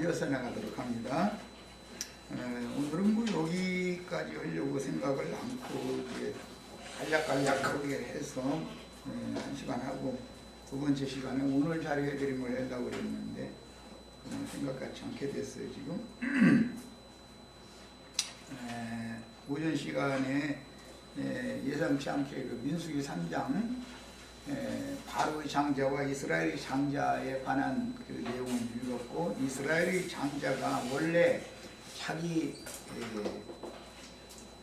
이어서 나가도록 합니다. 오늘은 뭐 여기까지 하려고 생각을 않고 간략간략하게 해서 한 시간 하고 두 번째 시간에 오늘 자료해드린 걸 하려고 그랬는데 생각같이 않게 됐어요 지금. 오전 시간에 예상치 않게 그 민수기 3장 바로의 장자와 이스라엘의 장자에 관한 그 내용을 읽었고, 이스라엘의 장자가 원래 자기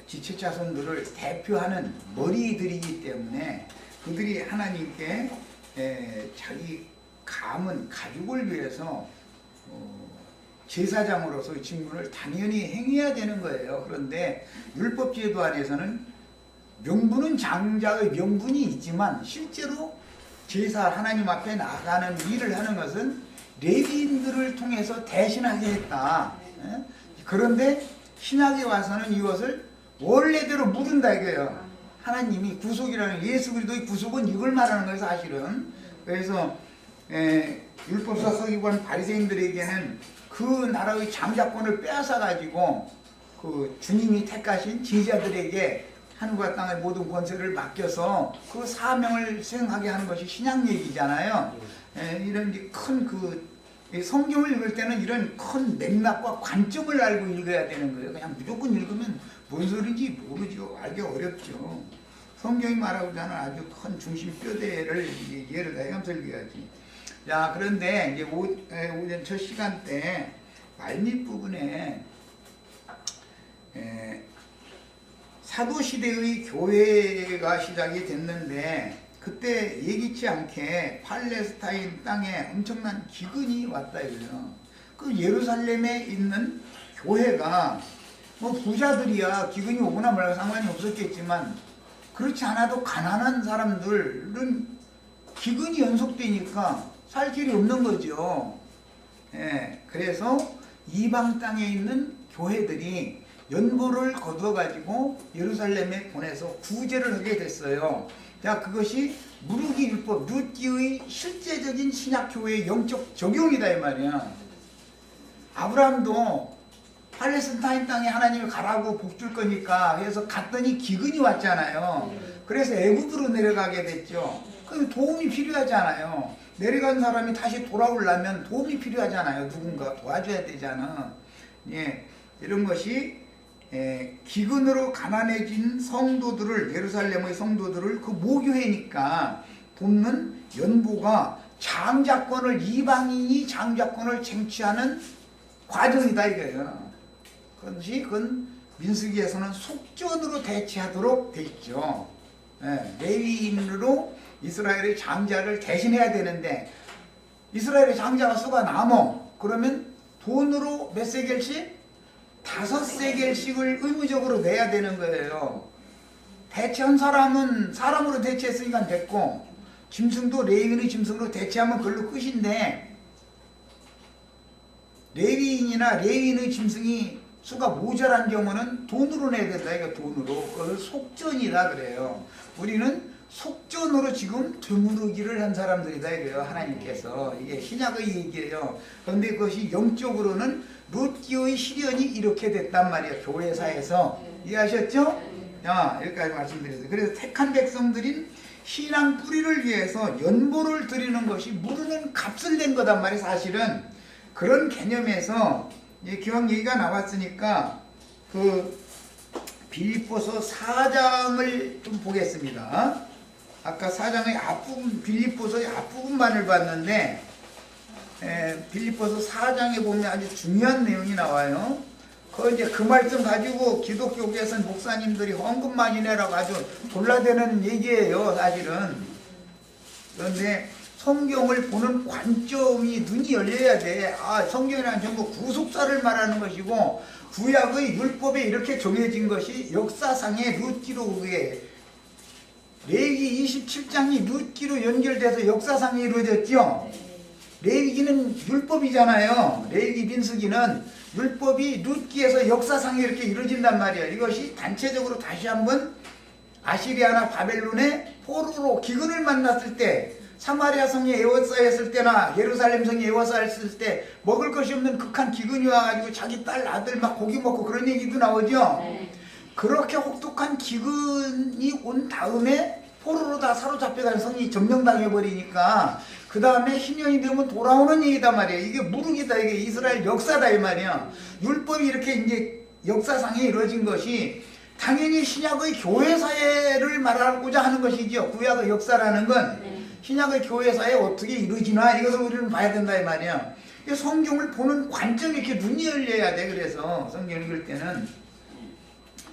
지체 자손들을 대표하는 머리들이기 때문에 그들이 하나님께 자기 가족을 위해서 제사장으로서의 직분을 당연히 행해야 되는 거예요. 그런데 율법제도 안에서는 명분은 장자의 명분이 있지만 실제로 제사 하나님 앞에 나가는 일을 하는 것은 레위인들을 통해서 대신하게 했다. 그런데 신약에 와서는 이것을 원래대로 물은다 이거예요. 하나님이 구속이라는, 예수 그리스도의 구속은 이걸 말하는 거예요 사실은. 그래서 율법사 서기관 바리새인들에게는 그 나라의 장자권을 빼앗아 가지고 그 주님이 택하신 제자들에게 하늘과 땅의 모든 권세를 맡겨서 그 사명을 수행하게 하는 것이 신약 얘기잖아요. 이런 큰 성경을 읽을 때는 이런 큰 맥락과 관점을 알고 읽어야 되는 거예요. 그냥 무조건 읽으면 뭔 소리인지 모르죠. 알기 어렵죠. 성경이 말하고자 하는 아주 큰 중심뼈대를 예를 들어서 설교하지. 자, 그런데 이제 오전 첫 시간 때 말밑 부분에 사도시대의 교회가 시작이 됐는데 그때 예기치 않게 팔레스타인 땅에 엄청난 기근이 왔다 이거죠. 그 예루살렘에 있는 교회가 뭐 부자들이야 기근이 오거나 말고 상관이 없었겠지만 그렇지 않아도 가난한 사람들은 기근이 연속되니까 살 길이 없는 거죠. 그래서 이방 땅에 있는 교회들이 연보를 거두어가지고 예루살렘에 보내서 구제를 하게 됐어요. 자, 그것이 무르기 율법, 룻기의 실제적인 신약교회의 영적 적용이다 이 말이야. 아브라함도 팔레스타인 땅에 하나님이 가라고 복 줄 거니까 해서 갔더니 기근이 왔잖아요. 그래서 애굽으로 내려가게 됐죠. 그럼 도움이 필요하잖아요. 내려간 사람이 다시 돌아오려면 도움이 필요하잖아요. 누군가 도와줘야 되잖아. 이런 것이 기근으로 가난해진 성도들을, 예루살렘의 성도들을 그 모교회니까 돕는 연보가 장자권을, 이방인이 장자권을 쟁취하는 과정이다 이거예요. 그건 민수기에서는 속전으로 대치하도록 돼 있죠. 레위인으로 이스라엘의 장자를 대신해야 되는데 이스라엘의 장자가 수가 남어. 그러면 돈으로 몇 세겔씩? 5세겔씩을 의무적으로 내야 되는 거예요. 대체한 사람은 사람으로 대체했으니까 됐고, 짐승도 레위인의 짐승으로 대체하면 그걸로 끝인데, 레위인이나 레위인의 짐승이 수가 모자란 경우는 돈으로 내야 된다. 이거 돈으로. 그걸 속전이라 그래요. 우리는 속전으로 지금 드무르기를 한 사람들이다 이거예요. 하나님께서. 이게 신약의 얘기예요. 그런데 그것이 영적으로는 룻기의 시련이 이렇게 됐단 말이에요. 교회사에서. 이해하셨죠? 여기까지 말씀드렸어요. 그래서 택한 백성들인 신앙 뿌리를 위해서 연보를 드리는 것이 무르는 값을 낸 거단 말이에요. 사실은. 그런 개념에서 기왕 얘기가 나왔으니까 그 빌립보서 4장을 좀 보겠습니다. 아까 4장의 앞부분, 빌립보서의 앞부분만을 봤는데 빌립보서 4장에 보면 아주 중요한 내용이 나와요. 그 말씀 가지고 기독교계에서는 목사님들이 헌금 많이 내라고 아주 돌라대는 얘기예요 사실은. 그런데 성경을 보는 관점이 눈이 열려야 돼. 성경이란 전부 구속사를 말하는 것이고 구약의 율법에 이렇게 정해진 것이 역사상의 룻기로 의해 레위기 27장이 룻기로 연결돼서 역사상에 이루어졌죠. 레위기는 율법이잖아요. 레위기 민수기는 율법이 룻기에서 역사상에 이렇게 이루어진단 말이에요. 이것이 단체적으로 다시 한번 아시리아나 바벨론의 포로로 기근을 만났을 때 사마리아 성에 에워싸였을 때나 예루살렘 성에 에워싸였을 때 먹을 것이 없는 극한 기근이 와가지고 자기 딸 아들 막 고기 먹고 그런 얘기도 나오죠. 그렇게 혹독한 기근이 온 다음에 포로로 다 사로잡혀간 성이 점령당해 버리니까 그 다음에 희년이 되면 돌아오는 얘기단 말이에요. 이게 무르기다. 이게 이스라엘 역사다 이 말이야. 율법이 이렇게 이제 역사상에 이루어진 것이 당연히 신약의 교회 사회를 말하고자 하는 것이죠. 구약의 역사라는 건 신약의 교회 사회에 어떻게 이루어지나 이것을 우리는 봐야 된다 이 말이야. 성경을 보는 관점이 이렇게 눈이 열려야 돼. 그래서 성경 읽을 때는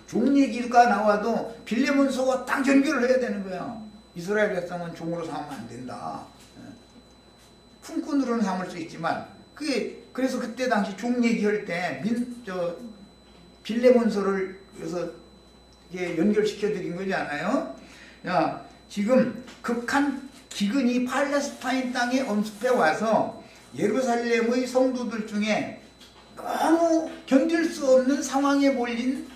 종 얘기가 나와도 빌레몬서와 딱 연결을 해야 되는 거야. 이스라엘 백성은 종으로 삼으면 안 된다. 품꾼으로는 삼을 수 있지만 그래서 그때 당시 종 얘기할 때 빌레몬서를 그래서 연결시켜 드린 거지 않아요? 야, 지금 극한 기근이 팔레스타인 땅에 엄습해 와서 예루살렘의 성도들 중에 너무 견딜 수 없는 상황에 몰린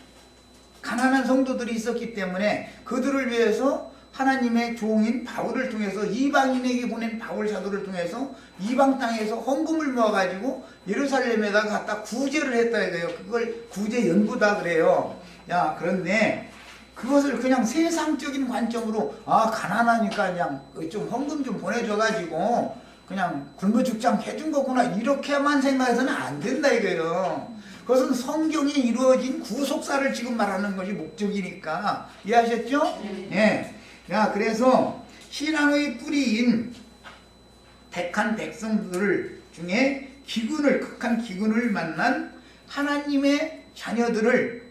가난한 성도들이 있었기 때문에 그들을 위해서 하나님의 종인 바울을 통해서 이방인에게 보낸 바울 사도를 통해서 이방 땅에서 헌금을 모아가지고 예루살렘에다가 갖다 구제를 했다 이거예요. 그걸 구제 연구다 그래요. 야, 그런데 그것을 그냥 세상적인 관점으로 가난하니까 그냥 좀 헌금 좀 보내줘가지고 그냥 굶어 죽지 않게 해준 거구나 이렇게만 생각해서는 안 된다 이거예요. 그것은 성경에 이루어진 구속사를 지금 말하는 것이 목적이니까 이해하셨죠? 예. 야, 그래서 신앙의 뿌리인 택한 백성들 중에 극한 기근을 만난 하나님의 자녀들을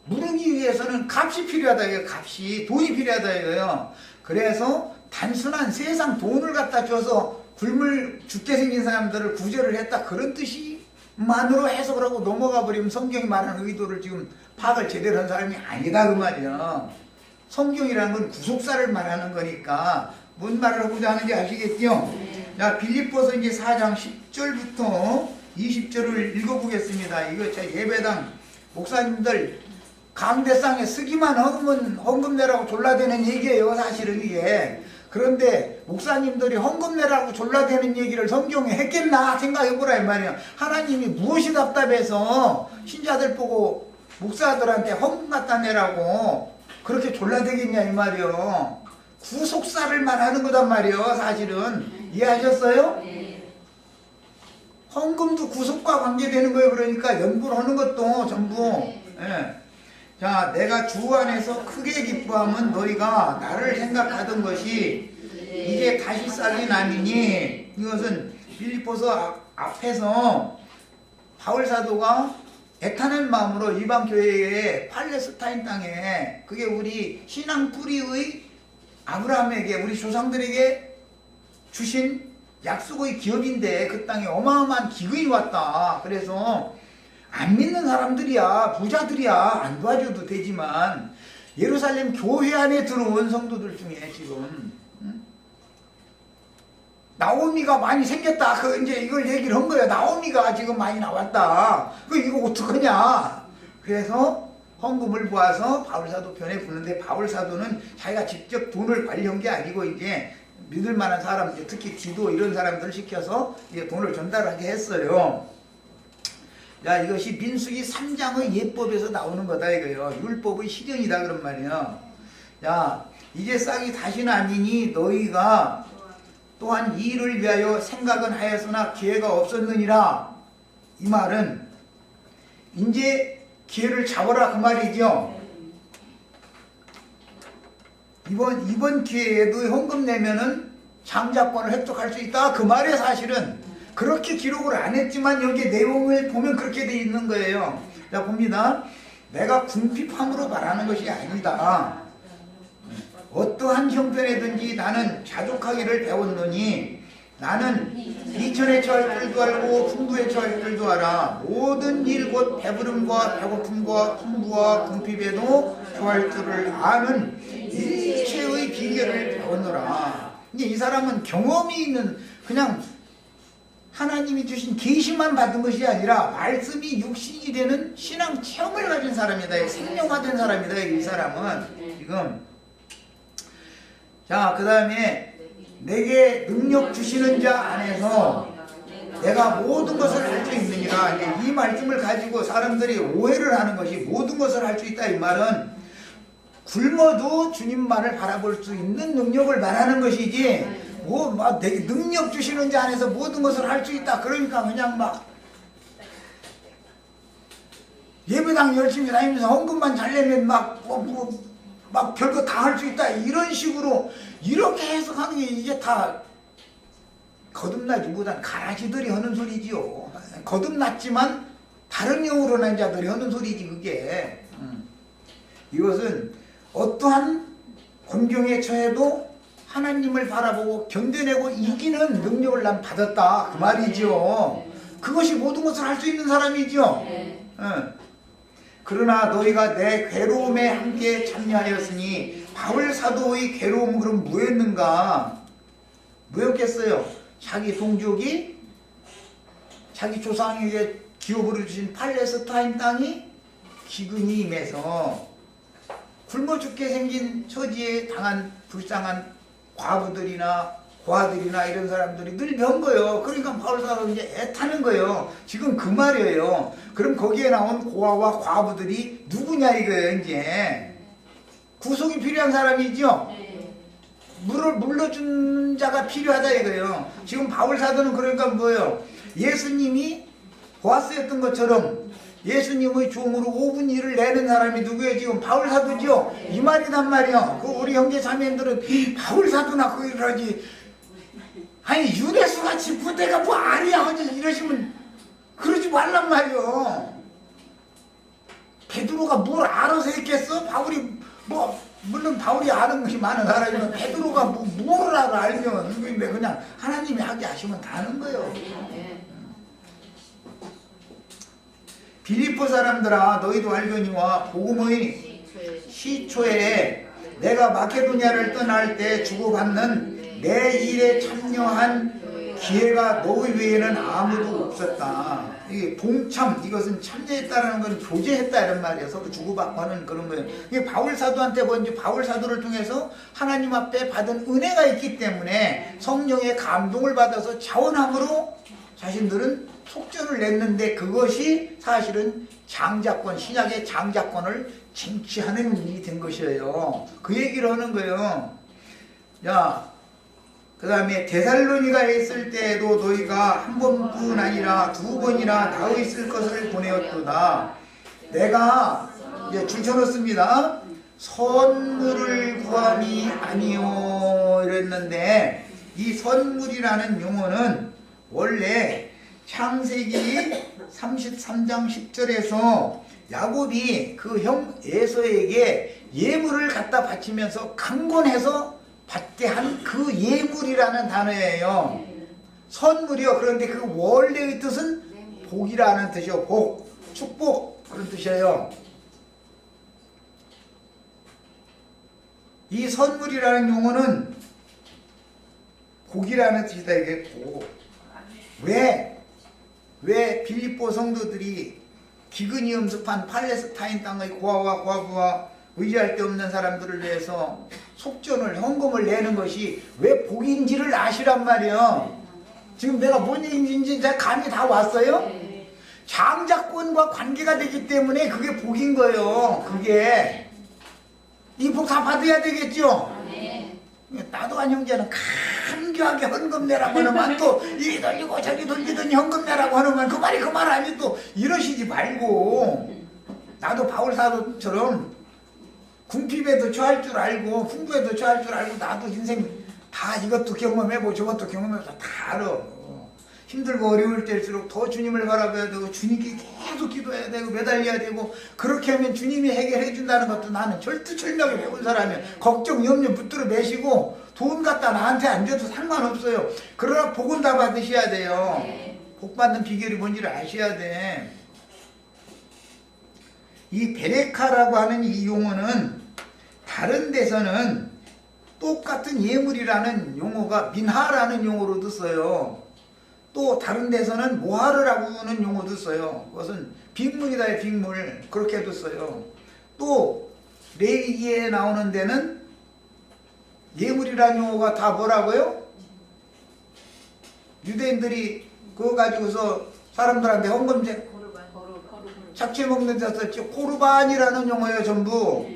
무르기 위해서는 값이 필요하다 이거예요. 돈이 필요하다 이거예요. 그래서 단순한 세상 돈을 갖다 줘서 굶을 죽게 생긴 사람들을 구제를 했다 그런 뜻이만으로 해석을 하고 넘어가 버리면 성경이 말하는 의도를 지금 파악을 제대로 한 사람이 아니다 그 말이야. 성경이라는 건 구속사를 말하는 거니까 뭔 말을 하고자 하는지 아시겠죠? 자, 빌립보서 이제 4장 10절부터 20절을 읽어보겠습니다. 이거 제 예배당 목사님들 강대상에 쓰기만 하면 헌금 내라고 졸라대는 얘기예요 사실은 이게. 그런데 목사님들이 헌금 내라고 졸라대는 얘기를 성경에 했겠나 생각해보라 이 말이야. 하나님이 무엇이 답답해서 신자들 보고 목사들한테 헌금 갖다 내라고 그렇게 졸라대겠냐 이 말이요. 구속사를 말하는 거단 말이요 사실은. 이해하셨어요? 헌금도 구속과 관계되는 거예요. 그러니까 연구를 하는 것도 전부. 예. 자, 내가 주 안에서 크게 기뻐하면 너희가 나를 생각하던 것이 이제 다시 싹이 나니니. 이것은 빌립보서 앞에서 바울 사도가 애타는 마음으로 이방 교회에 팔레스타인 땅에 그게 우리 신앙 뿌리의 아브라함에게 우리 조상들에게 주신 약속의 기업인데 그 땅에 어마어마한 기근이 왔다. 그래서 안 믿는 사람들이야 부자들이야 안 도와줘도 되지만 예루살렘 교회 안에 들어온 성도들 중에 지금 나오미가 많이 생겼다. 이제 이걸 얘기를 한 거야. 나오미가 지금 많이 나왔다. 이거 어떡하냐. 그래서 헌금을 모아서 바울사도 편에 부는데 바울사도는 자기가 직접 돈을 관리한 게 아니고 이제 믿을 만한 사람, 특히 디도 이런 사람들을 시켜서 이제 돈을 전달하게 했어요. 야, 이것이 민수기 3장의 예법에서 나오는 거다 이거예요. 율법의 실현이다 그런 말이야. 야, 이제 싹이 다시 나니니 너희가 또한 이 일을 위하여 생각은 하였으나 기회가 없었느니라. 이 말은 이제 기회를 잡아라 그 말이죠. 이번 기회에도 헌금 내면은 장자권을 획득할 수 있다 그 말이에요. 사실은 그렇게 기록을 안 했지만 여기 내용을 보면 그렇게 돼 있는 거예요. 자, 봅니다. 내가 궁핍함으로 말하는 것이 아니다. 어떠한 형편에든지 나는 자족하기를 배웠노니 나는 이천에 처할 줄도 알고 풍부에 처할 줄도 알아. 모든 일 곧 배부름과 배고픔과 풍부와 궁핍에도 처할 줄을 아는 일체의 비결을 배웠노라. 이제 이 사람은 경험이 있는 그냥 하나님이 주신 계시만 받은 것이 아니라 말씀이 육신이 되는 신앙 체험을 가진 사람이다. 생명화된 사람이다. 이 사람은 지금. 자, 그 다음에 내게 능력 주시는 자 안에서 내가 모든 것을 할 수 있느니라. 이제 이 말씀을 가지고 사람들이 오해를 하는 것이 모든 것을 할 수 있다 이 말은 굶어도 주님만을 바라볼 수 있는 능력을 말하는 것이지 뭐 막 내게 능력 주시는 자 안에서 모든 것을 할 수 있다 그러니까 그냥 막 예배당 열심히 다니면서 헌금만 잘 내면 막 별거 다 할 수 있다 이런 식으로 이렇게 해석하는 게 이게 다 거듭나기보단 가라지들이 하는 소리지요. 거듭났지만 다른 영으로 난 자들이 하는 소리지 그게. 이것은 어떠한 곤경에 처해도 하나님을 바라보고 견뎌내고 이기는 능력을 난 받았다 그 말이죠. 그것이 모든 것을 할 수 있는 사람이죠. 그러나 너희가 내 괴로움에 함께 참여하였으니 바울 사도의 괴로움은 그럼 뭐였는가? 뭐였겠어요? 자기 동족이 자기 조상에게 기업으로 주신 팔레스타인 땅이 기근이 임해서 굶어 죽게 생긴 처지에 당한 불쌍한 과부들이나 고아들이나 이런 사람들이 늘 병 거예요. 그러니까 바울 사도가 이제 애타는 거예요. 지금 그 말이에요. 그럼 거기에 나온 고아와 과부들이 누구냐 이거예요. 이제 구속이 필요한 사람이죠. 물러준 자가 필요하다 이거예요. 지금 바울 사도는 그러니까 뭐예요? 예수님이 보아스였던 것처럼 예수님의 종으로 5분 일을 내는 사람이 누구예요? 지금 바울 사도죠. 이 말이란 말이요. 그 우리 형제 자매들은 바울 사도나 그 일을 하지. 아니 유대수같이 부대가 뭐 아니야 하지 이러시면 그러지 말란 말이요. 베드로가 뭘 알아서 했겠어? 바울이 뭐 물론 바울이 아는 것이 많은 사람이면 베드로가 뭘 알면 그냥 하나님이 하게 하시면 다 하는 거예요. 빌립보 사람들아 너희도 알거니와 복음의 시초에 내가 마케도니아를 떠날 때 주고받는 내 일에 참여한 기회가 너희 외에는 아무도 없었다. 이게 동참, 이것은 참여했다라는 건 교제했다 이런 말이에요. 서로 주고받고 하는 그런 거예요. 이게 바울 사도한테 먼저 바울 사도를 통해서 하나님 앞에 받은 은혜가 있기 때문에 성령의 감동을 받아서 자원함으로 자신들은 속전을 냈는데 그것이 사실은 장자권, 신약의 장자권을 쟁취하는 일이 된 것이에요. 그 얘기를 하는 거예요. 야, 그 다음에 데살로니가에 있을 때에도 너희가 한 번뿐 아니라 두 번이나 나와 있을 것을 보내었도다. 내가 이제 줄쳐놓습니다. 선물을 구함이 아니요 이랬는데 이 선물이라는 용어는 원래 창세기 33장 10절에서 야곱이 그 형 에서에게 예물을 갖다 바치면서 강권해서 받게 한 그 예물이라는 단어예요. 선물이요. 그런데 그 원래의 뜻은 복이라는 뜻이요. 복, 축복 그런 뜻이에요. 이 선물이라는 용어는 복이라는 뜻이다. 이게 복. 왜 빌립보 성도들이 기근이 엄습한 팔레스타인 땅의 고아와 과부와 의지할 데 없는 사람들을 위해서 속전을 헌금을 내는 것이 왜 복인지를 아시란 말이에요. 지금 내가 뭔 얘기인지 감이 다 왔어요? 장자권과 관계가 되기 때문에 그게 복인 거예요. 그게 이 복 다 받아야 되겠죠? 나도 한 형제는 간교하게 헌금 내라고 하면 또 이리 돌리고 저리 돌리더니 헌금 내라고 하면 그 말이 그 말 아니 또 이러시지 말고 나도 바울 사도처럼 궁핍에도 처할 줄 알고 풍부에도 처할 줄 알고 나도 인생 다 이것도 경험해보고 저것도 경험해보고 다 알아. 힘들고 어려울 때일수록 더 주님을 바라봐야 되고 주님께 계속 기도해야 되고 매달려야 되고 그렇게 하면 주님이 해결해 준다는 것도 나는 절투철명에 배운 사람이에요. 걱정 염려 붙들어 매시고 돈 갖다 나한테 안 줘도 상관없어요. 그러나 복은 다 받으셔야 돼요. 복 받는 비결이 뭔지를 아셔야 돼. 이 베레카라고 하는 이 용어는 다른 데서는 똑같은 예물이라는 용어가 민하라는 용어로도 써요. 또 다른 데서는 모하르라고 하는 용어도 써요. 그것은 빅물이다의 빅물 그렇게도 써요. 또 레위기에 나오는 데는 예물이라는 용어가 다 뭐라고요? 유대인들이 그거 가지고서 사람들한테 헌금제 착취 먹는 데서 코르반이라는 용어예요 전부.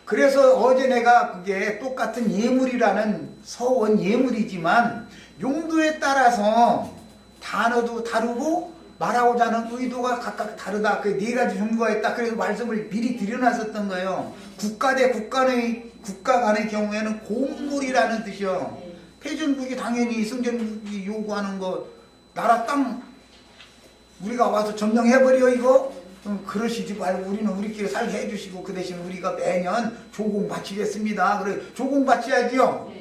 그래서 어제 내가 그게 똑같은 예물이라는 서원 예물이지만 용도에 따라서 단어도 다르고 말하고자 하는 의도가 각각 다르다. 그 네 가지 종류가 있다. 그래서 말씀을 미리 드려놨었던 거예요. 국가 대 국가 간의 경우에는 공물이라는 뜻이요. 패전국이 당연히 승전국이 요구하는 거 나라 땅 우리가 와서 점령해버려 이거? 그러시지 말고 우리는 우리끼리 살게 해주시고 그 대신 우리가 매년 조공 바치겠습니다. 그래 조공 바쳐야지요.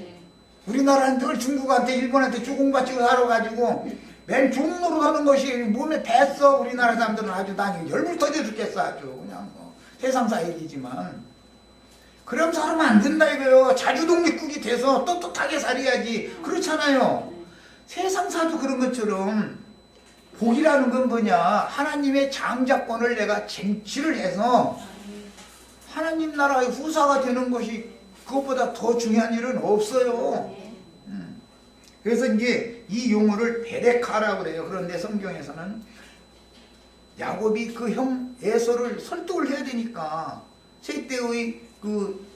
우리나라는 늘 중국한테 일본한테 조공 바치고 살아가지고 맨 종로로 하는 것이 몸에 뱄어. 우리나라 사람들은 아주 나중에 열불 터져 죽겠어 아주 그냥 뭐 세상사 일이지만 그럼 살면 안 된다 이거요. 자주독립국이 돼서 떳떳하게 살아야지. 그렇잖아요. 세상사도 그런 것처럼 복이라는 건 뭐냐, 하나님의 장자권을 내가 쟁취를 해서 하나님 나라의 후사가 되는 것이 그것보다 더 중요한 일은 없어요. 그래서 이제 이 용어를 베레카라고 그래요. 그런데 성경에서는 야곱이 그 형 에서를 설득을 해야 되니까 세 때의 그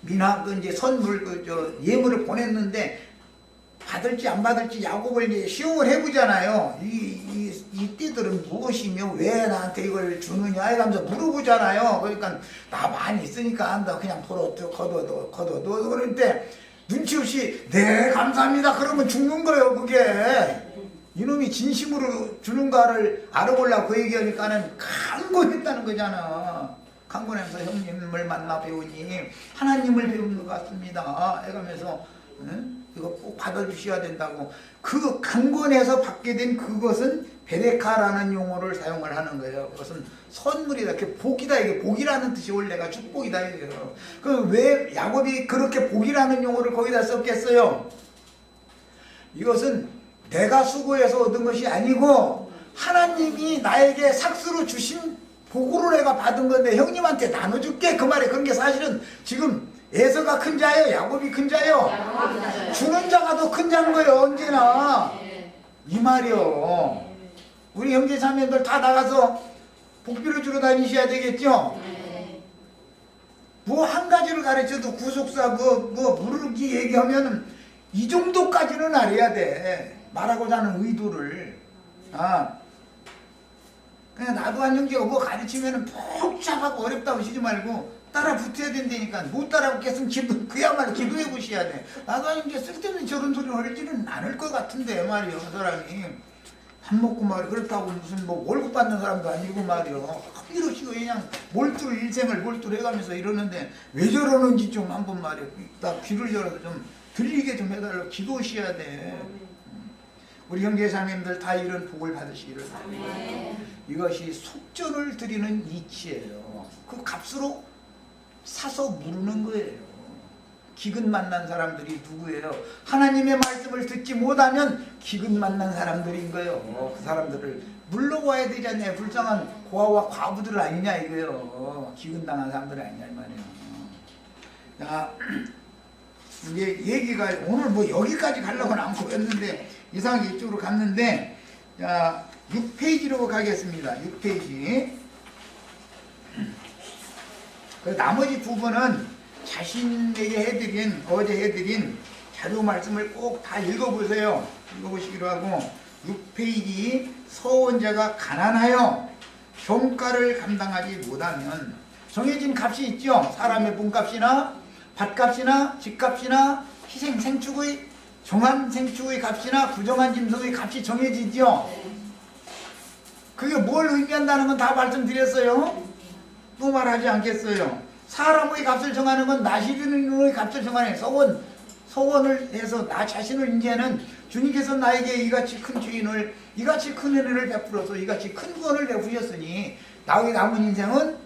미나 그 이제 선물 예물을 보냈는데 받을지 안 받을지 야곱을 이제 시험을 해보잖아요. 이 띠들은 무엇이며 왜 나한테 이걸 주느냐 이러면서 물어보잖아요. 그러니까 나 많이 있으니까 안다. 그냥 걷어도 그럴 때 눈치 없이 네 감사합니다 그러면 죽는 거예요. 그게 이놈이 진심으로 주는가를 알아보려고 그 얘기하니까는 강권했다는 거잖아. 강권하면서 형님을 만나 배우니 하나님을 배우는 것 같습니다 해가면서 이거 꼭 받아주셔야 된다고. 그 강권에서 받게 된 그것은 베레카라는 용어를 사용을 하는 거예요. 그것은 선물이다. 이게 복이다. 이게 복이라는 뜻이 원래가 축복이다. 이거예요. 그 왜 야곱이 그렇게 복이라는 용어를 거기다 썼겠어요? 이것은 내가 수고해서 얻은 것이 아니고 하나님이 나에게 삭스로 주신 복으로 내가 받은 건데 형님한테 나눠줄게. 그 말에 그런 게 사실은 지금 에서가 큰 자예요? 야곱이 큰 자예요? 주는 자가 더 큰 자인 거예요. 언제나 이 말이요. 우리 형제 자매들 다 나가서 복비를 주러 다니셔야 되겠죠? 뭐 한 가지를 가르쳐도 구속사 무르기 얘기하면 이 정도까지는 알아야 돼. 말하고자 하는 의도를. 그냥 나도 한 형제가 뭐 가르치면 복잡하고 어렵다고 하시지 말고 따라 붙어야 된다니까. 못 따라 붙겠으면 그야말로 기도해 보셔야 돼. 나도 한 형제 쓸데없는 저런 소리를 하지는 않을 것 같은데 말이요. 그 사람이 밥 먹고 말이야 그렇다고 무슨 뭐 월급 받는 사람도 아니고 말이요. 이러시고 그냥 몰두를 일생을 몰두해가면서 이러는데 왜 저러는지 좀 한번 말이요. 나 귀를 열어서 좀 들리게 좀 해달라고 기도하셔야 돼. 우리 형제자매님들 다 이런 복을 받으시기를 바랍니다. 이것이 속전을 드리는 이치예요. 그 값으로 사서 무르는 거예요. 기근 만난 사람들이 누구예요? 하나님의 말씀을 듣지 못하면 기근 만난 사람들인 거예요. 그 사람들을 물러와야 되잖아요. 불쌍한 고아와 과부들 아니냐 이거예요. 기근 당한 사람들 아니냐 이 말이에요. 자, 이게 얘기가 오늘 뭐 여기까지 가려고는 않고 했는데 이상하게 이쪽으로 갔는데, 자 6페이지로 가겠습니다. 6페이지. 그 나머지 부분은 자신에게 어제 해드린 자료 말씀을 꼭 다 읽어보세요. 읽어보시기로 하고, 6페이지 서원자가 가난하여 종가를 감당하지 못하면 정해진 값이 있죠. 사람의 몸값이나 밭값이나 집값이나 생축의 정한 생축의 값이나 부정한 짐승의 값이 정해지죠. 그게 뭘 의미한다는 건 다 말씀드렸어요. 또 말하지 않겠어요. 사람의 값을 정하는 건 나시르의 값을 정하는 서원을 해서 나 자신을 이제는 주님께서 나에게 이같이 큰 주인을 이같이 큰 은혜를 베풀어서 이같이 큰 구원을 베푸셨으니 나의 남은 인생은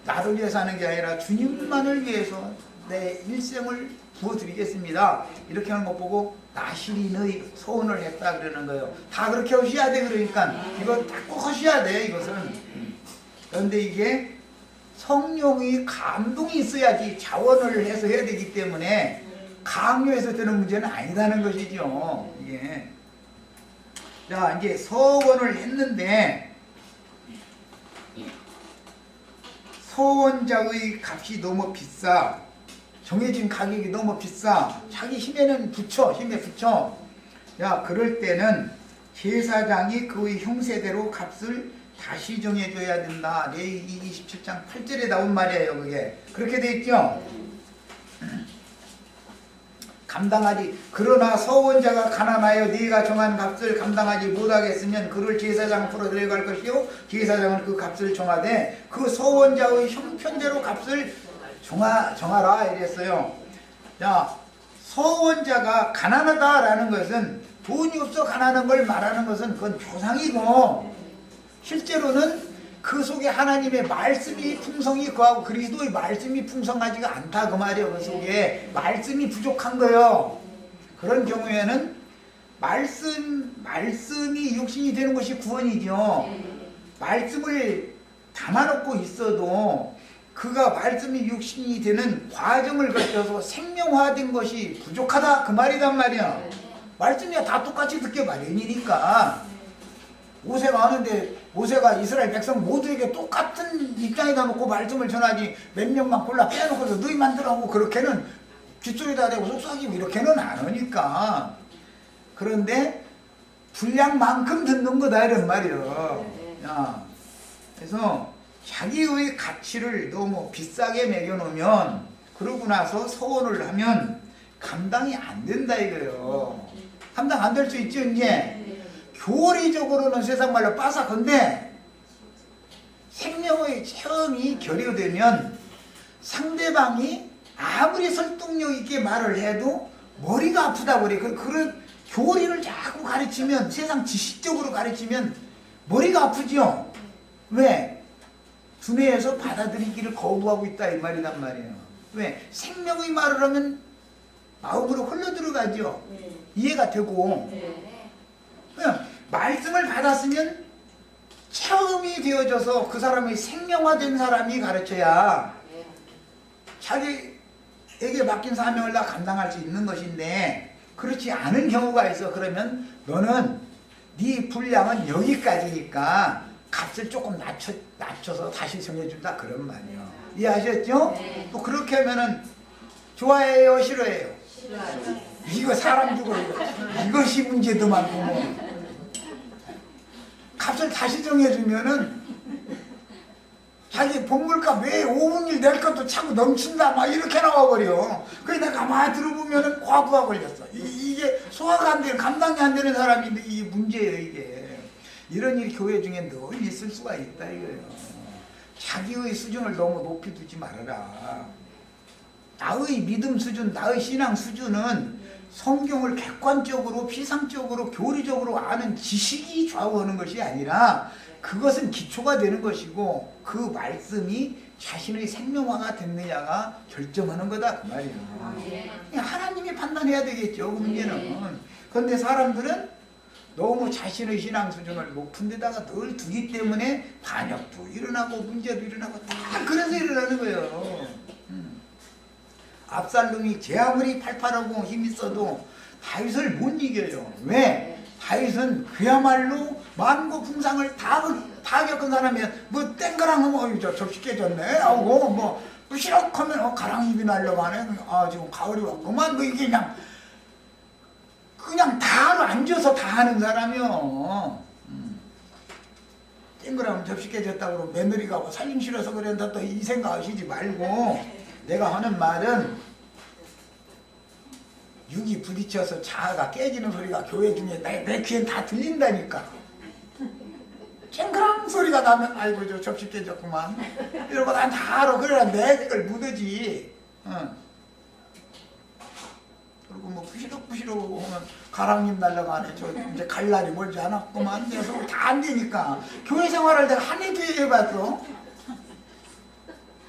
나를 위해서 하는 게 아니라 주님만을 위해서 내 일생을 부어드리겠습니다. 이렇게 하는 것 보고 나시린의 서원을 했다 그러는 거예요. 다 그렇게 하셔야 돼. 그러니까 이거 다 꼭 하셔야 돼. 이것은. 그런데 이게 성령의 감동이 있어야지 자원을 해서 해야 되기 때문에 강요해서 되는 문제는 아니다는 것이죠. 이게. 자, 이제 서원을 했는데 서원자의 값이 너무 비싸. 정해진 가격이 너무 비싸. 자기 힘에 붙여. 야, 그럴 때는 제사장이 그의 형세대로 값을 다시 정해줘야 된다. 레위기 27장 8절에 나온 말이에요. 그게 그렇게 돼 있죠. 감당하지. 그러나 서원자가 가난하여 네가 정한 값을 감당하지 못하겠으면 그를 제사장 앞으로 데려갈 것이요 제사장은 그 값을 정하되 그 서원자의 형편대로 값을 정하라 이랬어요. 자, 서원자가 가난하다라는 것은 돈이 없어 가난한 걸 말하는 것은 그건 표상이고 실제로는 그 속에 하나님의 말씀이 풍성히 거하고 그리스도의 말씀이 풍성하지가 않다 그 말이에요. 그 속에 말씀이 부족한 거예요. 그런 경우에는 말씀이 육신이 되는 것이 구원이죠. 말씀을 담아놓고 있어도 그가 말씀이 육신이 되는 과정을 거쳐서 생명화된 것이 부족하다 그 말이란 말이야. 말씀이 다 똑같이 듣게 마련이니까. 모세가 하는데 모세가 이스라엘 백성 모두에게 똑같은 입장에다 놓고 말씀을 전하지 몇 명만 골라 빼놓고서 너희 만들라고 그렇게는 귓소리다 대고 속삭이고 이렇게는 안 하니까. 그런데 분량만큼 듣는 거다 이런 말이에요. 야, 그래서 자기의 가치를 너무 비싸게 매겨놓으면 그러고 나서 서원을 하면 감당이 안 된다 이거예요. 감당 안 될 수 있죠 이제. 교리적으로는 세상 말로 빠삭한데 생명의 체험이 결여되면 상대방이 아무리 설득력 있게 말을 해도 머리가 아프다 그래. 그런 교리를 자꾸 가르치면 세상 지식적으로 가르치면 머리가 아프죠. 왜? 두뇌에서 받아들이기를 거부하고 있다 이 말이란 말이에요. 왜? 생명의 말을 하면 마음으로 흘러들어가죠. 이해가 되고 그냥 말씀을 받았으면 체험이 되어져서 그 사람이 생명화된 사람이 가르쳐야 자기에게 맡긴 사명을 다 감당할 수 있는 것인데 그렇지 않은 경우가 있어. 그러면 너는 네 분량은 여기까지니까 값을 조금 낮춰서 다시 정해준다 그런 말이에요. 이해하셨죠? 또 그렇게 하면은 좋아해요 싫어해요? 이거 사람 죽어 이것이 문제더만 보면 값을 다시 정해주면은 자기 본물값 왜 5분 일 낼 것도 차고 넘친다 막 이렇게 나와버려. 그래서 내가 가만히 들어보면은 과부하 걸렸어. 이게 소화가 안 되는 감당이 안 되는 사람인데 이게 문제예요 이게. 이런 일이 교회 중에 늘 있을 수가 있다 이거예요. 자기의 수준을 너무 높이 두지 말아라. 나의 믿음 수준, 나의 신앙 수준은 성경을 객관적으로 피상적으로 교리적으로 아는 지식이 좌우하는 것이 아니라 그것은 기초가 되는 것이고 그 말씀이 자신의 생명화가 됐느냐가 결정하는 거다 그 말이에요. 하나님이 판단해야 되겠죠 그 문제는. 그런데 사람들은 너무 자신의 신앙 수준을 높은 데다가 늘 두기 때문에 반역도 일어나고 문제도 일어나고 다 그래서 일어나는 거예요. absalom이 제 아무리 팔팔하고 힘있어도 다윗을 못 이겨요. 왜? 다윗은 그야말로 만고 풍상을 다 겪은 사람이야. 뭐 땡그랑 하면 저 접시 깨졌네 하고 뭐 시럭하면 가랑잎이 날려가네. 아 지금 가을이 왔구만. 뭐 이게 그냥 다 앉아서 다 하는 사람이요. 땡그랑 접시 깨졌다고 며느리가 살림 싫어서 그런다 또 이 생각하시지 말고 내가 하는 말은 육이 부딪혀서 자아가 깨지는 소리가 교회 중에 내 귀엔 다 들린다니까. 쨍그랑 소리가 나면 아이고 저 접시 깨졌구만 이러고 난 다 알아. 그래야 내 걸 묻어지. 그리고 뭐 부시럭부시럭 하면 가랑잎 날라가네. 저 이제 갈 날이 멀지 않았구만. 그래서 다 안 되니까 교회 생활을 내가 한 해도 해봤어.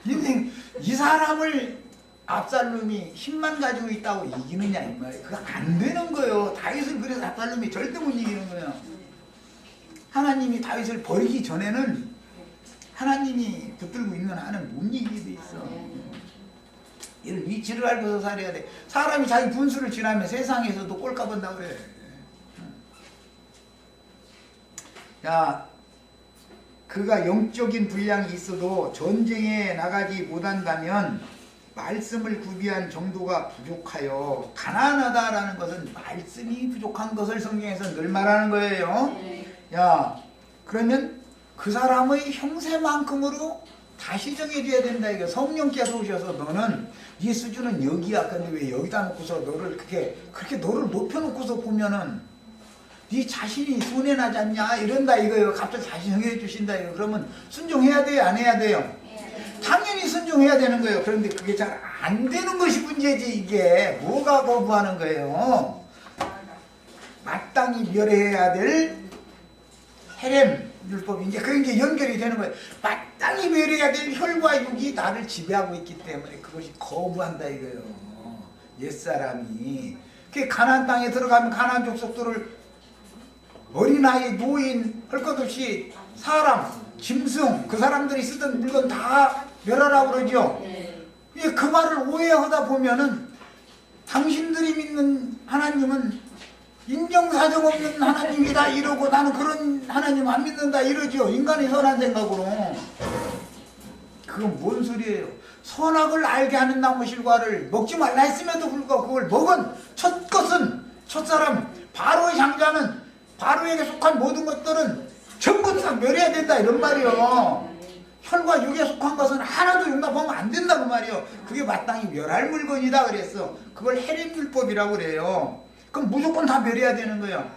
인생 이 사람을 압살롬이 힘만 가지고 있다고 이기느냐 이 말이에요. 그거 안 되는 거예요. 다윗은 그래서 압살롬이 절대 못 이기는 거예요. 하나님이 다윗을 버리기 전에는 하나님이 붙들고 있는 한은 못 이기게 돼 있어. 이런 이치를 알고서 살아야 돼. 사람이 자기 분수를 지나면 세상에서도 꼴값은 나오래. 야, 그가 영적인 분량이 있어도 전쟁에 나가지 못한다면 말씀을 구비한 정도가 부족하여 가난하다라는 것은 말씀이 부족한 것을 성경에서 늘 말하는 거예요. 야, 그러면 그 사람의 형세만큼으로 다시 정해줘야 된다. 이거 성령께서 오셔서 너는 네 수준은 여기야. 근데 왜 여기다 놓고서 너를 그렇게 너를 높여놓고서 보면은 네 자신이 손해나지 않냐 이런다 이거예요. 갑자기 다시 정해 주신다 이거. 그러면 순종해야 돼요, 안 해야 돼요? 당연히 순종해야 되는 거예요. 그런데 그게 잘 안 되는 것이 문제지. 이게 뭐가 거부하는 거예요? 마땅히 멸해야 될 헤렘 율법이 이제 그게 연결이 되는 거예요. 마땅히 멸해야 될 혈과 육이 나를 지배하고 있기 때문에 그것이 거부한다 이거예요. 옛사람이 그 가나안 땅에 들어가면 가나안 족속들을 어린아이, 노인, 할 것 없이 사람, 짐승, 그 사람들이 쓰던 물건 다 멸하라고 그러죠. 그 말을 오해하다 보면은 당신들이 믿는 하나님은 인정사정 없는 하나님이다 이러고 나는 그런 하나님 안 믿는다 이러죠. 인간의 선한 생각으로. 그건 뭔 소리예요? 선악을 알게 하는 나무 실과를 먹지 말라 했음에도 불구하고 그걸 먹은 첫 것은 첫사람 바로의 장자는 바로에게 속한 모든 것들은 전부 다 멸해야 된다 이런 말이요. 혈과 육에 속한 것은 하나도 용납하면 안 된다 그 말이요. 그게 마땅히 멸할 물건이다 그랬어. 그걸 헤렘율법이라고 그래요. 그럼 무조건 다 멸해야 되는 거예요.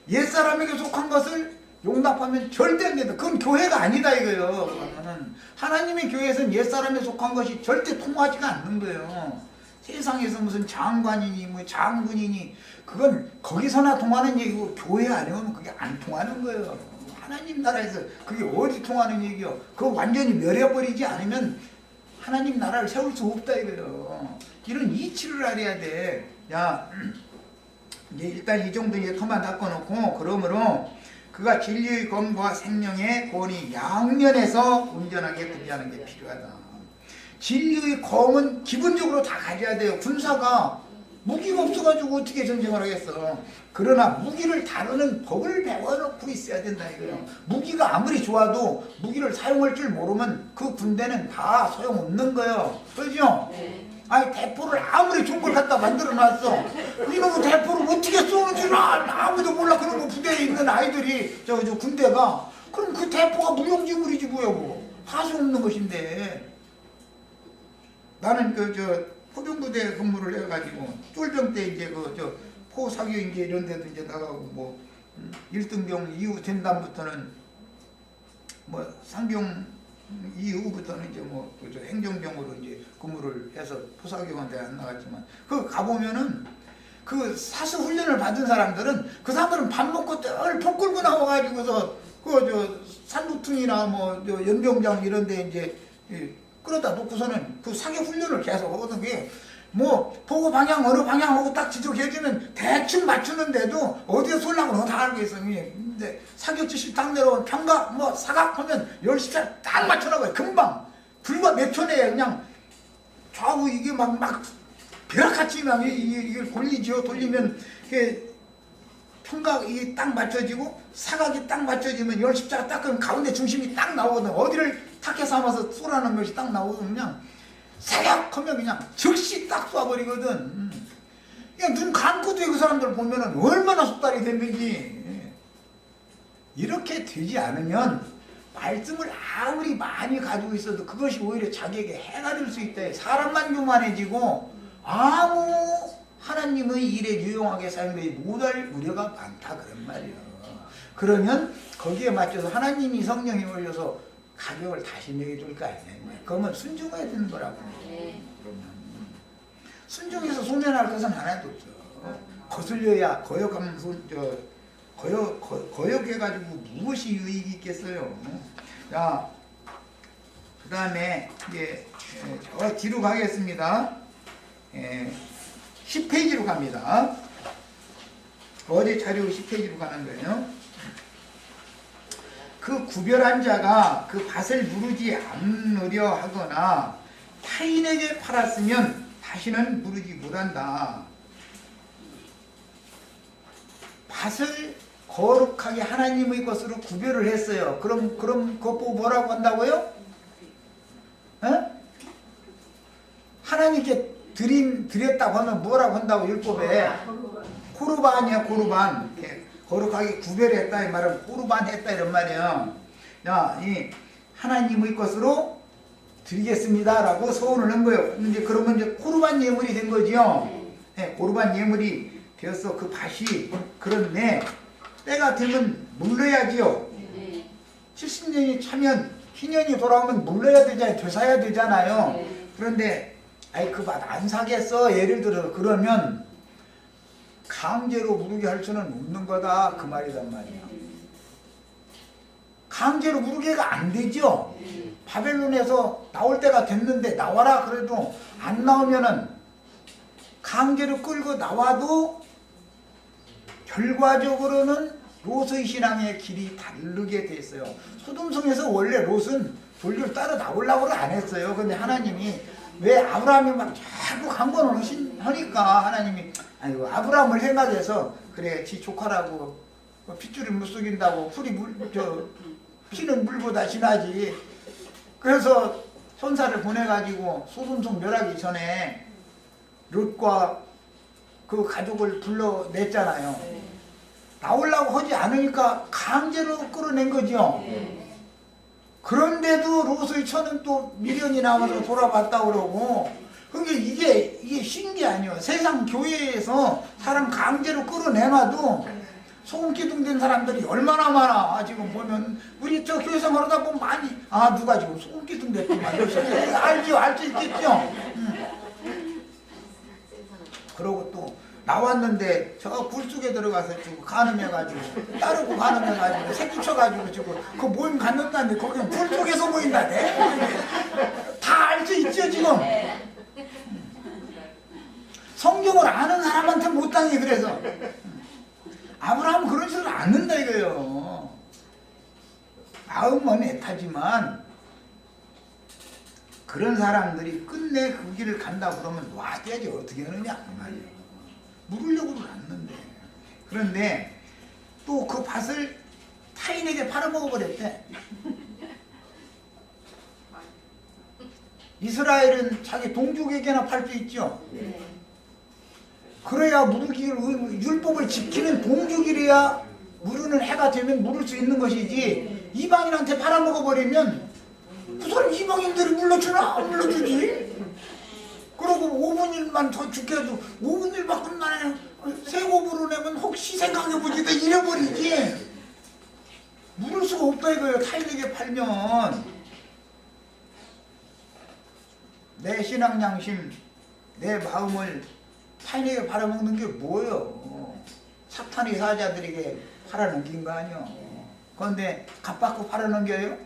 옛사람에게 속한 것을 용납하면 절대 안 된다. 그건 교회가 아니다 이거예요. 그러면은 하나님의 교회에서는 옛사람에 속한 것이 절대 통하지가 않는 거예요. 세상에서 무슨 장관이니 뭐 장군이니 그건 거기서나 통하는 얘기고 교회 아니면 그게 안 통하는 거예요. 하나님 나라에서 그게 어디 통하는 얘기요? 그거 완전히 멸해버리지 않으면 하나님 나라를 세울 수 없다 이거예요. 이런 이치를 알아야 돼. 야, 이제 일단 이 정도 이제 터만 닦아놓고 그러므로 그가 진리의 검과 생명의 권위 양면에서 온전하게 구비하는 게 필요하다. 진리의 검은 기본적으로 다 가져야 돼요. 군사가 무기가 없어가지고 어떻게 전쟁을 하겠어. 그러나 무기를 다루는 법을 배워놓고 있어야 된다 이거예요. 무기가 아무리 좋아도 무기를 사용할 줄 모르면 그 군대는 다 소용없는 거예요. 그렇죠? 아니 대포를 아무리 좋은 걸 갖다 만들어놨어. 이놈의 대포를 어떻게 쏘는 줄 아무도 몰라. 그런 거 부대에 있는 아이들이 저 군대가 그럼 그 대포가 무용지물이지 뭐야 뭐. 다 소용없는 것인데. 나는 포병부대 근무를 해가지고 쫄병 때 이제 포사교 이제 이런 데도 이제 나가고 뭐 1등병 이후 된 다음부터는 뭐 상병 이후부터는 이제 뭐 행정병으로 이제 근무를 해서 포사교관대 안 나갔지만 그 가보면은 그 사수 훈련을 받은 사람들은 그 사람들은 밥 먹고 늘 폭 끌고 나와가지고서 산부퉁이나 뭐 연병장 이런 데 이제 그러다 놓고서는 그 사격 훈련을 계속 하거든. 게 뭐 보고 방향 어느 방향하고 딱 지적해주면 대충 맞추는데도 어디에 쏠라고 다 알고 있어. 근데 사격 지시 딱 내려오면 평각 뭐 사각 하면 10시간 딱 맞춰나가요. 금방 불과 몇 초 내에 그냥 좌우 이게 막 벼락같이 막 이걸 돌리죠. 돌리면 이게 평각 이게 딱 맞춰지고 사각이 딱 맞춰지면 10시간 딱 그럼 가운데 중심이 딱 나오거든. 어디를 타켓 삼아서 쏘라는 것이 딱 나오거든. 그냥 사격하면 그냥 즉시 딱 쏴버리거든. 그냥 눈 감고도 그 사람들 보면은 얼마나 속달이 됐는지. 이렇게 되지 않으면 말씀을 아무리 많이 가지고 있어도 그것이 오히려 자기에게 해가 될 수 있다. 사람만 교만해지고 아무 하나님의 일에 유용하게 사용되지 못할 우려가 많다 그런 말이에요. 그러면 거기에 맞춰서 하나님이 성령이 올려서 가격을 다시 매겨줄 거 아니냐. 그러면 순종해야 되는 거라고. 그러면 순종해서 손해날 것은 하나도 없어. 거슬려야 거역하면 거역해가지고 무엇이 유익이 있겠어요. 자, 그 다음에 이제 저 뒤로 가겠습니다. 10페이지로 갑니다. 어제 자료 10페이지로 가는 거예요. 그 구별한 자가 그 밭을 누르지 않으려 하거나 타인에게 팔았으면 다시는 부르지 못한다. 밭을 거룩하게 하나님의 것으로 구별을 했어요. 그럼 그것 보고 뭐라고 한다고요? 어? 하나님께 드렸다고 하면 뭐라고 한다고 율법에? 코르반이야, 코르반. 거룩하게 구별했다 이 말은 코르반 했다 이런 말이에요. 야, 이 하나님의 것으로 드리겠습니다라고 서원을 한 거예요. 이제 그러면 이제 코르반 예물이 된 거죠. 네, 코르반 예물이 되어서 그 밭이 그런데 때가 되면 물러야지요. 70년이 차면 희년이 돌아오면 물러야 되잖아요. 되사야 되잖아요. 그런데 아이 그 밭 안 사겠어. 예를 들어 그러면 강제로 무르게 할 수는 없는 거다 그 말이란 말이야. 강제로 무르게가 안 되죠. 바벨론에서 나올 때가 됐는데 나와라 그래도 안 나오면은 강제로 끌고 나와도 결과적으로는 롯의 신앙의 길이 다르게 됐어요. 소돔성에서 원래 롯은 돌돌 따라 나오려고 안 했어요. 근데 하나님이 왜 아브라함이 막 자꾸 강권을 하니까 하나님이 아이고 아브라함을 생각해서 그래 지 조카라고 핏줄이 못 속인다고 피는 물보다 진하지. 그래서 손사를 보내가지고 소돔성 멸하기 전에 롯과 그 가족을 불러냈잖아요. 나오려고 하지 않으니까 강제로 끌어낸 거죠. 그런데도 롯의 처는 또 미련이 나와서 돌아봤다 그러고. 그러니까 이게 신기 아니에요. 세상 교회에서 사람 강제로 끌어내놔도 소금기둥 된 사람들이 얼마나 많아. 지금 보면 우리 저 교회 생활하다 보면 많이 누가 지금 소금기둥 됐구만. 알 수 있겠죠. 그러고 또 나왔는데 저 굴 속에 들어가서 지금 가늠해가지고 따르고 가늠해가지고 새끼 쳐가지고 지금 그 모임 갔는다는데 거기는 굴 속에서 모인다네. 다 알 수 있죠 지금. 성경을 아는 사람한테 못 당해. 그래서 아브라함은 그런 식으로 안 는다 이거예요. 마음은 애타지만 그런 사람들이 끝내 그 길을 간다 그러면 놔야지 어떻게 하느냐 그 말이에요. 물으려고는 않는데. 그런데 또 그 밭을 타인에게 팔아먹어버렸대. 이스라엘은 자기 동족에게나 팔 수 있죠. 그래야 물기를 율법을 지키는 동족이래야 물으는 해가 되면 물을 수 있는 것이지. 이방인한테 팔아먹어버리면 그 사람 이방인들이 물러주나 안 물러주지. 그러고 5분 일만 더 죽게 해도 5분 일 받고 나는 세고부로 내면 혹시 생각해보지 내 잃어버리지. 물을 수가 없다 이거예요. 타인에게 팔면. 내 신앙 양심, 내 마음을 타인에게 팔아먹는 게 뭐예요? 사탄의 사자들에게 팔아넘긴 거 아니요. 그런데 값 받고 팔아넘겨요?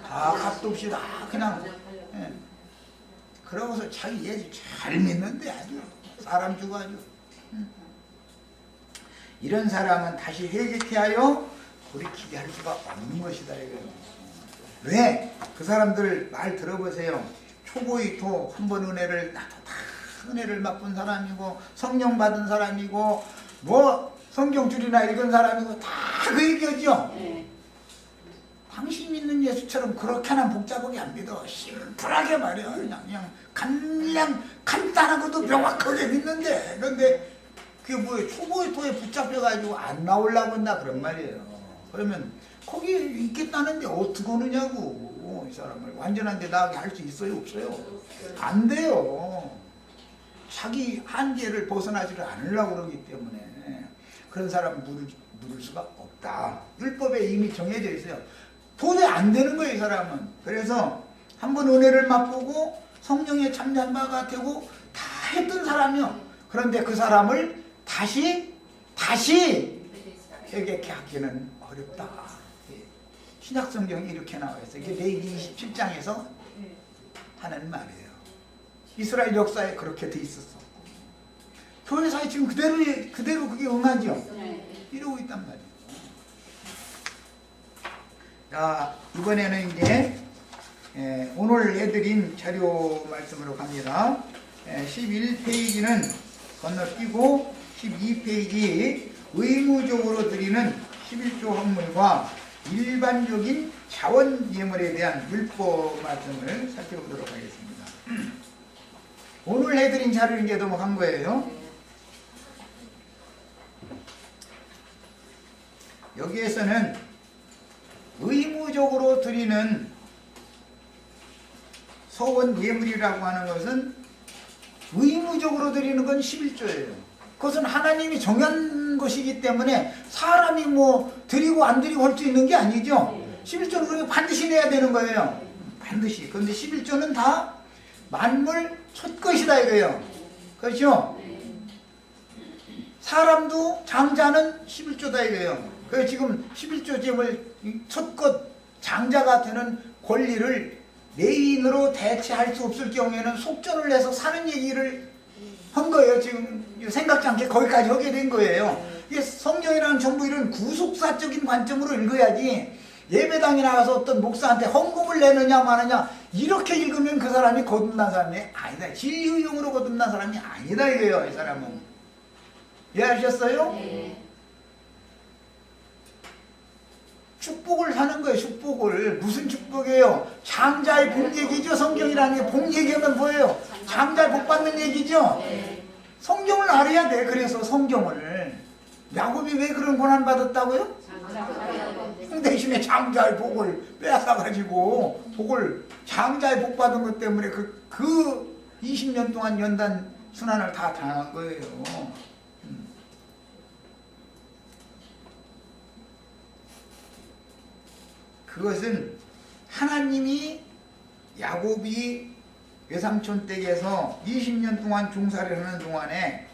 다 값도 없이 다 그냥. 예. 그러고서 자기 예수 잘 믿는데 아주 사람 주고 아주. 이런 사람은 다시 회개케 하여 돌이키게 할 수가 없는 것이다 이거예요. 왜? 그 사람들 말 들어보세요. 초보이토 한 번 은혜를 나도 다 은혜를 맛본 사람이고 성령 받은 사람이고 뭐 성경줄이나 읽은 사람이고 다 그 얘기하죠. 당신 믿는 예수처럼 그렇게는 복잡하게 안 믿어. 심플하게 말이야. 그냥 간단하고도 명확하게 믿는데. 그런데 그게 뭐예요? 초보이토에 붙잡혀가지고 안 나오려고 한다 그런 말이에요. 그러면 거기 있겠다는데 어떻게 오느냐고. 이 사람을 완전한 데 나가게 할 수 있어요? 없어요? 안 돼요. 자기 한계를 벗어나지를 않으려고 그러기 때문에 그런 사람은 물을 수가 없다. 율법에 이미 정해져 있어요. 도저히 안 되는 거예요, 이 사람은. 그래서 한번 은혜를 맛보고 성령에 참여한 바가 되고 다 했던 사람이요. 그런데 그 사람을 다시 회개케 하기는 어렵다. 신약성경이 이렇게 나와 있어요. 이게 레위기 27장에서 하는 말이에요. 이스라엘 역사에 그렇게 돼 있었어. 교회사에 지금 그대로 그게 응하죠. 이러고 있단 말이에요. 자, 이번에는 이제 오늘 해드린 자료 말씀으로 갑니다. 11페이지는 건너뛰고 12페이지 의무적으로 드리는 11조 헌물과 일반적인 자원 예물에 대한 율법 말씀을 살펴보도록 하겠습니다. 오늘 해드린 자료는 게 너무 한 거예요. 여기에서는 의무적으로 드리는 서원 예물이라고 하는 것은 의무적으로 드리는 건 11조예요. 그것은 하나님이 정한 것이기 때문에 사람이 뭐 드리고 안 드리고 할 수 있는 게 아니죠. 11조는 그렇게 반드시 내야 되는 거예요. 반드시. 그런데 11조는 다 만물 첫 것이다 이거예요. 그렇죠? 사람도 장자는 11조다 이거예요. 그래서 지금 11조 제물 첫 것 장자가 되는 권리를 내인으로 대체할 수 없을 경우에는 속전을 내서 사는 얘기를 한 거예요. 지금 생각지 않게 거기까지 하게 된 거예요. 이게 성경이라는 전부 이런 구속사적인 관점으로 읽어야지 예배당에 나가서 어떤 목사한테 헌금을 내느냐 마느냐 이렇게 읽으면 그 사람이 거듭난 사람이 아니다. 진리의용으로 거듭난 사람이 아니다 이거예요. 이 사람은. 이해하셨어요? 네. 축복을 사는 거예요. 축복을. 무슨 축복이에요? 장자의 복 얘기죠. 성경이라는 게 복 얘기하면 뭐예요? 장자의 복 받는 얘기죠. 성경을 알아야 돼. 그래서 성경을. 야곱이 왜 그런 고난 받았다고요? 그 대신에 장자의 복을 빼앗아가지고 장자의 복 받은 것 때문에 그 20년 동안 연단 순환을 다 당한 거예요. 그것은 하나님이 야곱이 외삼촌 댁에서 20년 동안 종사를 하는 동안에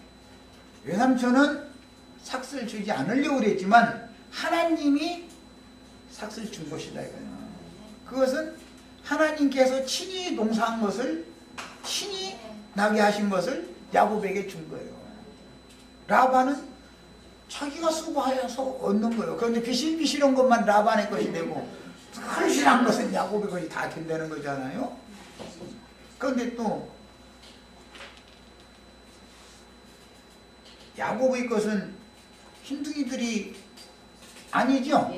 외삼촌은 삭슬 주지 않으려고 그랬지만 하나님이 삭슬 준 것이다 이거예요. 그것은 하나님께서 친히 농사한 것을 친히 나게 하신 것을 야곱에게 준 거예요. 라반은 자기가 수고하여서 얻는 거예요. 그런데 비실비실한 것만 라반의 것이 되고 헌신한 것은 야곱의 것이 다 된다는 거잖아요. 그런데 또 야곱의 것은 흰둥이들이 아니죠.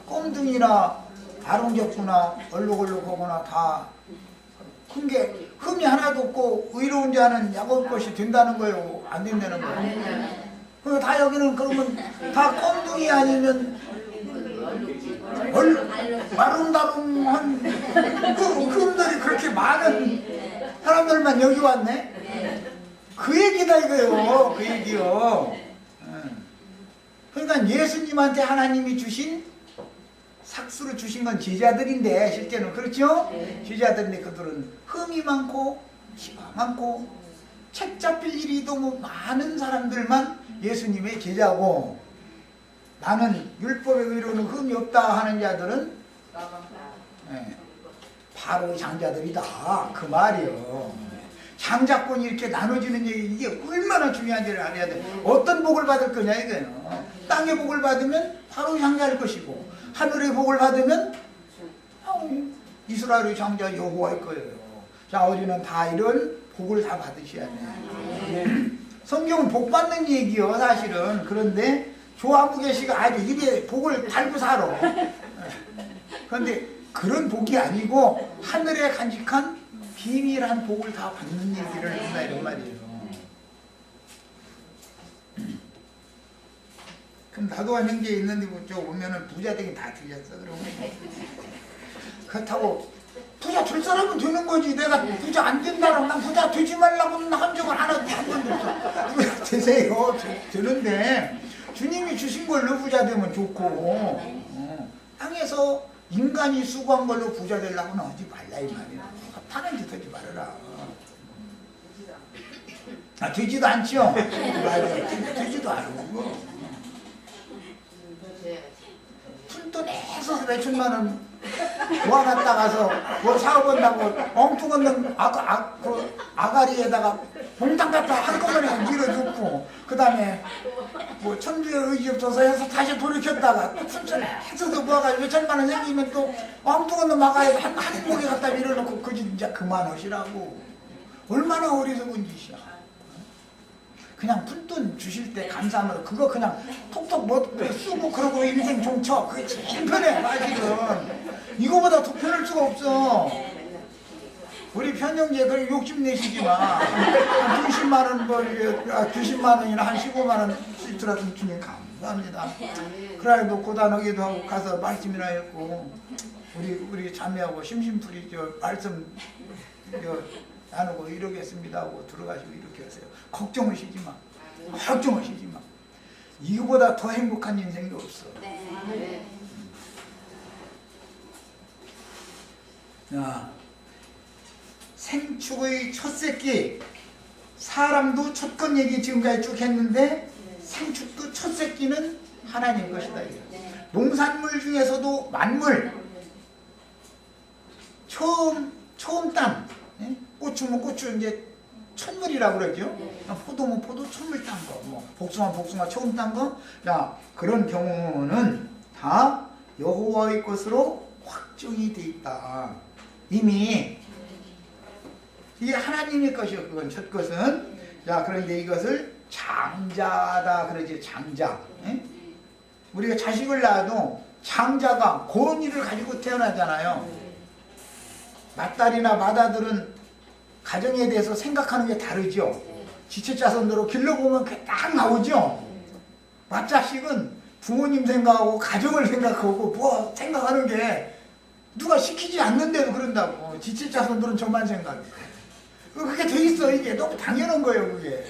꼼둥이나 아롱적구나 얼룩얼룩하거나 다 큰 게 흠이 하나도 없고 의로운 자는 야곱 것이 된다는 거예요? 안 된다는 거예요? 그리고 다 여기는 그러면 다 꼼둥이 아니면 아름다rum한 흠들이 그렇게 많은 사람들만 여기 왔네? 그 얘기다 이거예요. 그 얘기요. 그러니까 예수님한테 하나님이 주신 삭수로 주신 건 제자들인데 실제는 그렇죠? 제자들인데 그들은 흠이 많고 티가 많고 책 잡힐 일이 너무 많은 사람들만 예수님의 제자고 나는 율법의 의로는 흠이 없다 하는 자들은 바로 장자들이다 그 말이요. 장자권이 이렇게 나눠지는 얘기 이게 얼마나 중요한지를 알아야 돼. 어떤 복을 받을 거냐 이거예요. 땅의 복을 받으면 바로 장자일 것이고 하늘의 복을 받으면 이스라엘의 장자 여호와일 거예요. 자 우리는 다 이런 복을 다 받으셔야 돼. 성경은 복 받는 얘기요 사실은. 그런데 조하부 계시가 아주 입에 복을 달고 살아. 그런데 그런 복이 아니고 하늘에 간직한 비밀한 복을 다 받는 얘기를 한다 이런 말이에요. 그럼 나도 한 형제 있는데 저 오면은 부자 되긴 다 틀렸어. 그러면 그렇다고 부자 될 사람은 되는 거지. 내가 부자 안 된다라고 난 부자 되지 말라고는 한 적은 하나도 한 번도 없어. 부자 되세요. 되는데 주님이 주신 걸로 부자 되면 좋고 땅에서 인간이 수고한 걸로 부자 되려고는 하지 말라 이 말이야. 파는 짓 하지 말아라. 되지도 않죠? 맞아. 되지도 않고. 풀도 내서 몇천만 원 모아놨다 가서 뭐 사업한다고 엉뚱한 아가리에다가 봉탕 갖다 한꺼번에 밀어넣고 그 다음에 뭐 천주에 의지 없어서 해서 다시 돌이켰다가 또 순천에서 모아가지고 2천만 원 생기면 또 엉뚱한 놈 막아야 한 목에 갖다 밀어놓고 그 집 이제 그만하시라고. 얼마나 어리석은 짓이야. 그냥 푼돈 주실 때 감사함으로 그거 그냥 톡톡 뭐 쓰고 그러고 인생 종쳐. 그게 제일 편해 사실은. 이거보다 더 편할 수가 없어. 우리 편형제 그렇게 욕심내시지만 한 20만 원 90만 원이나 한 15만 원 수입들어서 주님 감사합니다. 그래도 고단하기도 하고 가서 말씀이나 했고 우리 자매하고 심심풀이 말씀 나누고 이러겠습니다 하고 들어가시고 이렇게 하세요. 걱정하시지 마. 걱정하시지 마. 이거보다 더 행복한 인생이 없어. 자, 생축의 첫 새끼. 사람도 첫건 얘기 지금까지 쭉 했는데 생축도 첫 새끼는 하나님 것이다. 농산물 중에서도 만물, 처음 땅, 고추면 고추 이제 첫물이라고 그러죠. 포도면 포도 첫물 딴 거, 뭐 복숭아 처음 딴 거. 자, 그런 경우는 다 여호와의 것으로 확정이 돼 있다. 이미 이게 하나님의 것이요. 그건 첫 것은. 자, 그런데 이것을 장자다 그러지. 장자. 우리가 자식을 낳아도 장자가 고은이를 가지고 태어나잖아요. 맏딸이나 맏아들은 가정에 대해서 생각하는 게 다르죠. 지체자손으로 길러보면 그게 딱 나오죠. 맏자식은 부모님 생각하고 가정을 생각하고 뭐 생각하는 게 누가 시키지 않는데도 그런다고. 지체자손들은 저만 생각해. 그게 돼 있어. 이게 너무 당연한 거예요. 그게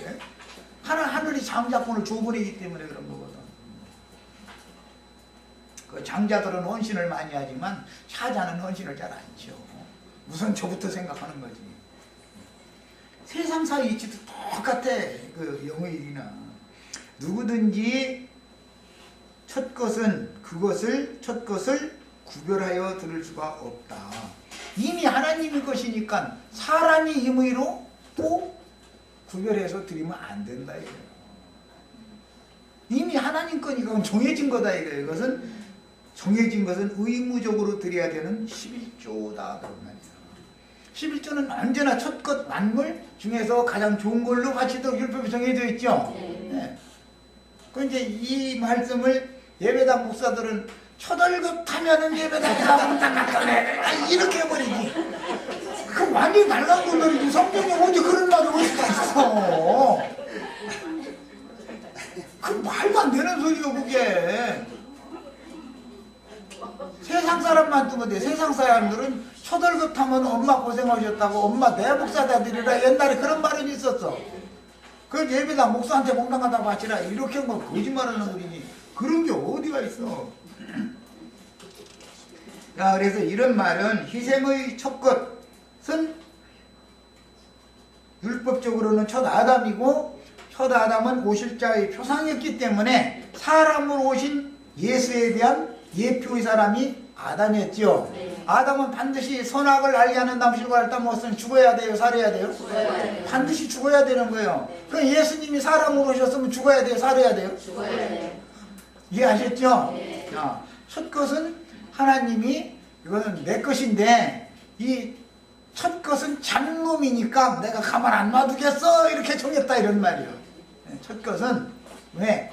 하늘이 장자권을 줘버리기 때문에 그런 거거든. 그 장자들은 헌신을 많이 하지만 사자는 헌신을 잘 안 쳐. 우선 저부터 생각하는 거지. 세상사 이치도 똑같아. 그 영의일이나 누구든지 첫 것은 첫 것을 구별하여 들을 수가 없다. 이미 하나님의 것이니까 사람이 임의로 또 구별해서 드리면 안 된다 이거예요. 이미 하나님 거니까 정해진 거다 이거예요. 이것은 정해진 것은 의무적으로 드려야 되는 11조다 그런 말이에요. 11조는 언제나 첫 것 만물 중에서 가장 좋은 걸로 바치도록 율법이 정해져 있죠. 네. 그 이제 이 말씀을 예배당 목사들은 초덜급하면은 예배당에 가면 이렇게 해버리지. 그 완전히 말간 분들이지. 성경에 어디 그런 말이 어디가 있어. 그 말도 안 되는 소리요 그게. 세상 사람만 뜨면 돼. 세상 사람들은 초덜급하면 엄마 고생하셨다고 엄마 내 목사다 드리라. 옛날에 그런 말은 있었어. 그 예배당 목사한테 목당 갖다 바치라. 이렇게 한 건 거짓말하는 소리니. 그런 게 어디가 있어. 자, 그래서 이런 말은 희생의 첫 것은 율법적으로는 첫 아담이고 첫 아담은 오실 자의 표상이었기 때문에 사람으로 오신 예수에 대한 예표의 사람이 아담이었죠. 아담은 반드시 선악을 알게 하는 남실과를 따먹었으면 죽어야 돼요? 살아야 돼요? 반드시 죽어야 되는 거예요. 그럼 예수님이 사람으로 오셨으면 죽어야 돼요? 살아야 돼요? 죽어야 돼요. 이해하셨죠? 자, 첫 것은 하나님이 이거는 내 것인데 이 첫 것은 장놈이니까 내가 가만 안 놔두겠어 이렇게 정했다 이런 말이에요. 첫 것은 왜?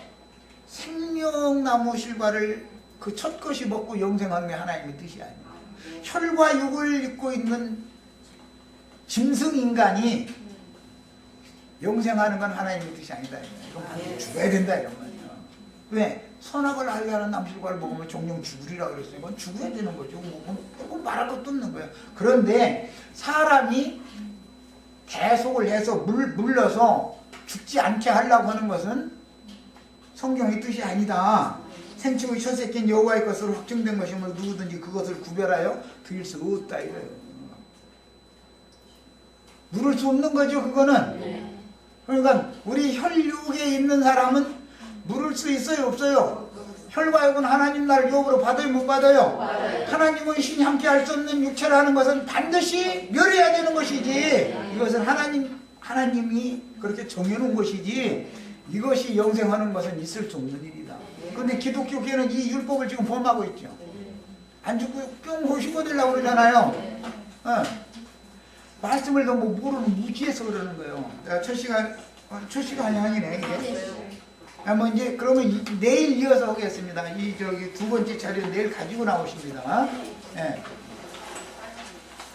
생명나무 실과를 그 첫 것이 먹고 영생하는 게 하나님의 뜻이 아니에요. 혈과 육을 입고 있는 짐승 인간이 영생하는 건 하나님의 뜻이 아니다. 이건 반드시 죽어야 된다 이런 말이에요. 왜? 선악을 알게 하는 남실과를 먹으면 종종 죽으리라 그랬어요. 이건 죽어야 되는 거죠. 그건 말할 것도 없는 거예요. 그런데 사람이 대속을 해서 물러서 죽지 않게 하려고 하는 것은 성경의 뜻이 아니다. 생축의 첫 새끼인 여호와의 것으로 확정된 것이므로 누구든지 그것을 구별하여 드릴 수 없다 이래요. 물을 수 없는 거죠. 그거는. 그러니까 우리 혈육에 있는 사람은 물을 수 있어요? 없어요? 혈과 육은 하나님 나를 유업으로 받아요? 못 받아요? 하나님의 신이 함께 할 수 없는 육체라는 것은 반드시 멸해야 되는 것이지. 이것은 하나님이 그렇게 정해놓은 것이지 이것이 영생하는 것은 있을 수 없는 일이다. 그런데 기독교계는 이 율법을 지금 범하고 있죠. 안 죽고 뿅 호시고 되려고 그러잖아요. 말씀을 너무 모르는 무지해서 그러는 거예요. 첫 시간이 아니네 이게. 한번 이제 그러면 내일 이어서 하겠습니다. 이 저기 두 번째 자료 내일 가지고 나오십니다. 예.